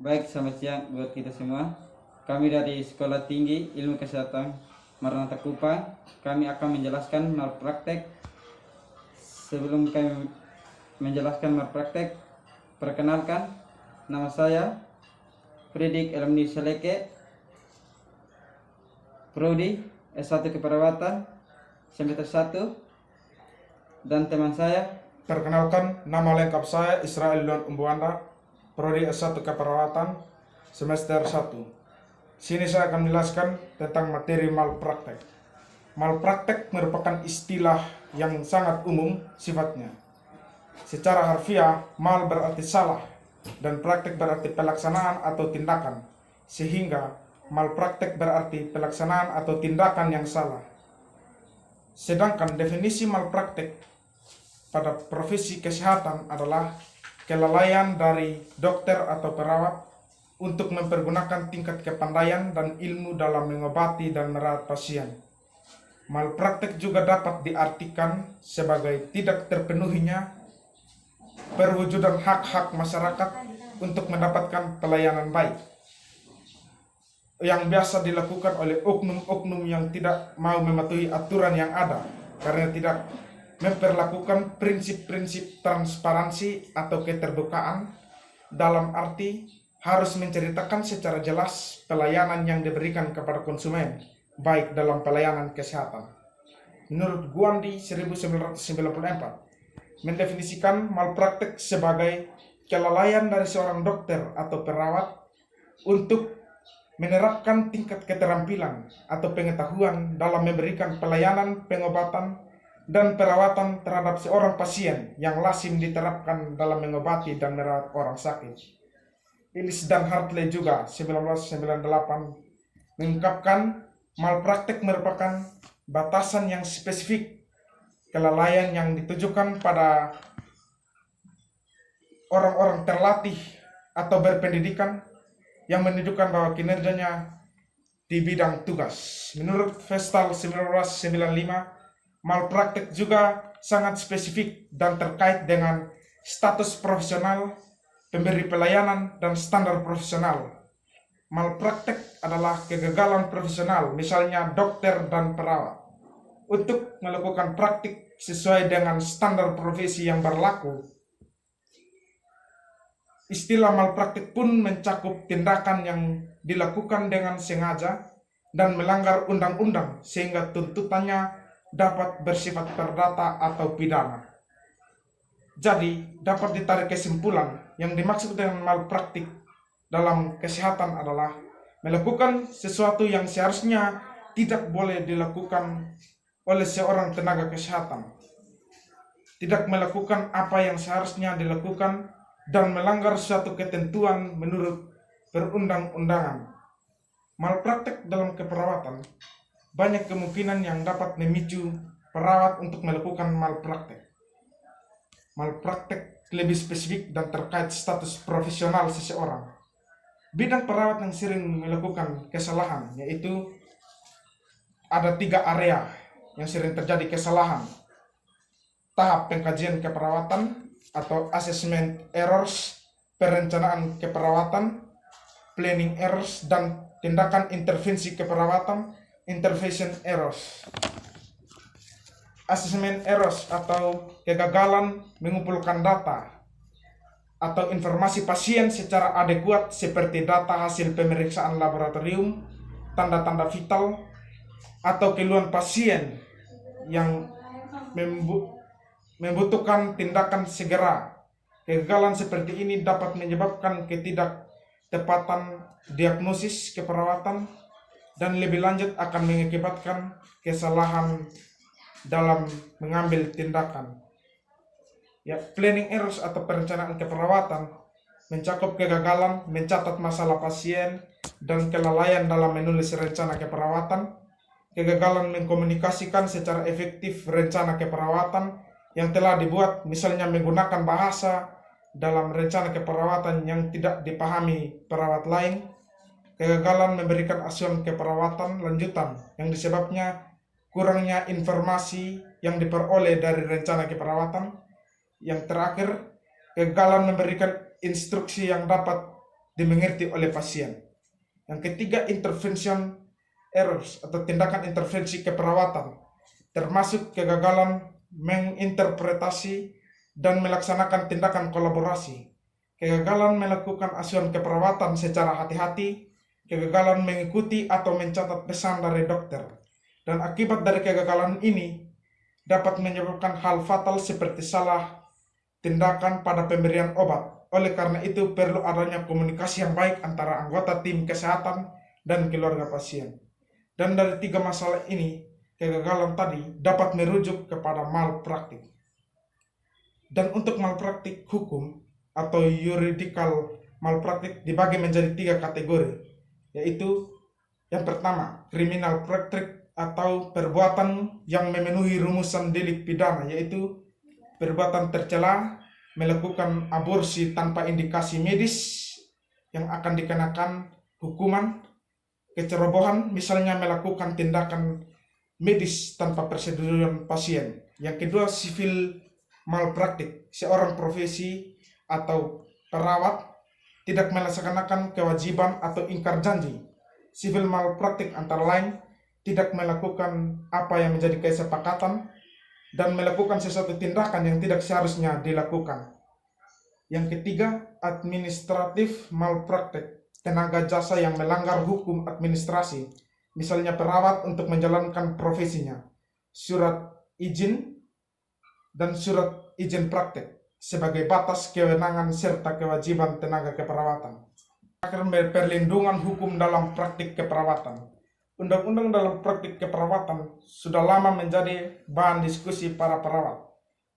Baik, selamat siang buat kita semua. Kami dari Sekolah Tinggi Ilmu Kesehatan Maranatha Kupang. Kami akan menjelaskan malpraktek. Sebelum kami menjelaskan malpraktek, perkenalkan, nama saya Fridik Elmni Seleke, Prodi S1 Keperawatan semester 1, dan teman saya. Perkenalkan, nama lengkap saya Israel Leon Umbuanda, Prodi S1 Keperawatan semester 1. Sini saya akan menjelaskan tentang materi malpraktek. Malpraktek merupakan istilah yang sangat umum sifatnya. Secara harfiah, mal berarti salah dan praktek berarti pelaksanaan atau tindakan, sehingga malpraktek berarti pelaksanaan atau tindakan yang salah. Sedangkan definisi malpraktek pada profesi kesehatan adalah kelalaian dari dokter atau perawat untuk mempergunakan tingkat kepandaian dan ilmu dalam mengobati dan merawat pasien. Malpraktek juga dapat diartikan sebagai tidak terpenuhinya perwujudan hak-hak masyarakat untuk mendapatkan pelayanan baik, yang biasa dilakukan oleh oknum-oknum yang tidak mau mematuhi aturan yang ada karena tidak memperlakukan prinsip-prinsip transparansi atau keterbukaan, dalam arti harus menceritakan secara jelas pelayanan yang diberikan kepada konsumen, baik dalam pelayanan kesehatan. Menurut Guandi 1994, mendefinisikan malpraktek sebagai kelalaian dari seorang dokter atau perawat untuk menerapkan tingkat keterampilan atau pengetahuan dalam memberikan pelayanan pengobatan dan perawatan terhadap seorang pasien yang lazim diterapkan dalam mengobati dan merawat orang sakit. Ellis dan Hartley juga 1998 mengungkapkan malpraktek merupakan batasan yang spesifik kelalaian yang ditujukan pada orang-orang terlatih atau berpendidikan yang menunjukkan bahwa kinerjanya di bidang tugas. Menurut Vestal 1995, malpraktek juga sangat spesifik dan terkait dengan status profesional, pemberi pelayanan, dan standar profesional. Malpraktek adalah kegagalan profesional, misalnya dokter dan perawat, untuk melakukan praktik sesuai dengan standar profesi yang berlaku. Istilah malpraktik pun mencakup tindakan yang dilakukan dengan sengaja dan melanggar undang-undang sehingga tuntutannya dapat bersifat perdata atau pidana. Jadi, dapat ditarik kesimpulan yang dimaksud dengan malpraktik dalam kesehatan adalah melakukan sesuatu yang seharusnya tidak boleh dilakukan oleh seorang tenaga kesehatan, tidak melakukan apa yang seharusnya dilakukan, dan melanggar suatu ketentuan menurut perundang-undangan. Malpraktek dalam keperawatan banyak kemungkinan yang dapat memicu perawat untuk melakukan malpraktek. Malpraktek lebih spesifik dan terkait status profesional seseorang. Bidang perawat yang sering melakukan kesalahan yaitu ada 3 area yang sering terjadi kesalahan. Tahap pengkajian keperawatan atau assessment errors, perencanaan keperawatan, planning errors, dan tindakan intervensi keperawatan, intervention errors. Assessment errors atau kegagalan mengumpulkan data atau informasi pasien secara adekuat seperti data hasil pemeriksaan laboratorium, tanda-tanda vital, atau keluhan pasien yang membutuhkan tindakan segera. Kegagalan seperti ini dapat menyebabkan ketidaktepatan diagnosis keperawatan dan lebih lanjut akan mengakibatkan kesalahan dalam mengambil tindakan. Planning errors atau perencanaan keperawatan mencakup kegagalan mencatat masalah pasien dan kelalaian dalam menulis rencana keperawatan, kegagalan mengkomunikasikan secara efektif rencana keperawatan yang telah dibuat, misalnya menggunakan bahasa dalam rencana keperawatan yang tidak dipahami perawat lain, kegagalan memberikan asuhan keperawatan lanjutan yang disebabnya kurangnya informasi yang diperoleh dari rencana keperawatan. Yang terakhir, kegagalan memberikan instruksi yang dapat dimengerti oleh pasien. Yang ketiga, intervention errors atau tindakan intervensi keperawatan, termasuk kegagalan menginterpretasi dan melaksanakan tindakan kolaborasi, kegagalan melakukan asuhan keperawatan secara hati-hati, kegagalan mengikuti atau mencatat pesan dari dokter. Dan akibat dari kegagalan ini dapat menyebabkan hal fatal seperti salah tindakan pada pemberian obat. Oleh karena itu perlu adanya komunikasi yang baik antara anggota tim kesehatan dan keluarga pasien. Dan dari 3 masalah ini, kegagalan tadi dapat merujuk kepada malpraktik. Dan untuk malpraktik hukum atau juridical malpraktik dibagi menjadi 3 kategori, yaitu yang pertama, criminal practice atau perbuatan yang memenuhi rumusan delik pidana, yaitu perbuatan tercela melakukan aborsi tanpa indikasi medis yang akan dikenakan hukuman kecerobohan, misalnya melakukan tindakan medis tanpa persetujuan pasien. Yang kedua, civil malpraktik, seorang profesi atau perawat tidak melaksanakan kewajiban atau ingkar janji. Civil malpraktik antara lain tidak melakukan apa yang menjadi kesepakatan dan melakukan sesuatu tindakan yang tidak seharusnya dilakukan. Yang ketiga, administratif malpraktik, tenaga jasa yang melanggar hukum administrasi, misalnya perawat untuk menjalankan profesinya, surat izin dan surat izin praktek sebagai batas kewenangan serta kewajiban tenaga keperawatan. Perlindungan hukum dalam praktik keperawatan. Undang-undang dalam praktik keperawatan sudah lama menjadi bahan diskusi para perawat.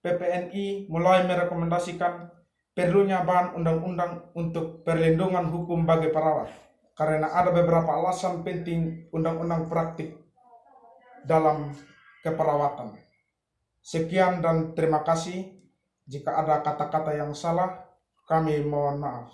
PPNI mulai merekomendasikan perlunya bahan undang-undang untuk perlindungan hukum bagi perawat, karena ada beberapa alasan penting undang-undang praktik dalam keperawatan. Sekian dan terima kasih. Jika ada kata-kata yang salah, kami mohon maaf.